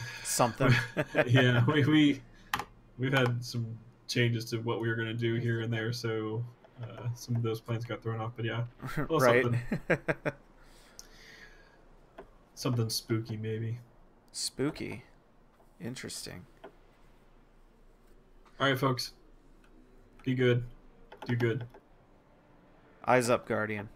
Yeah, we've had some changes to what we were going to do here and there, so some of those plans got thrown off. But yeah, well, right. Something spooky, maybe. Spooky, interesting. All right, folks. Be good. Do good. Eyes up, Guardian.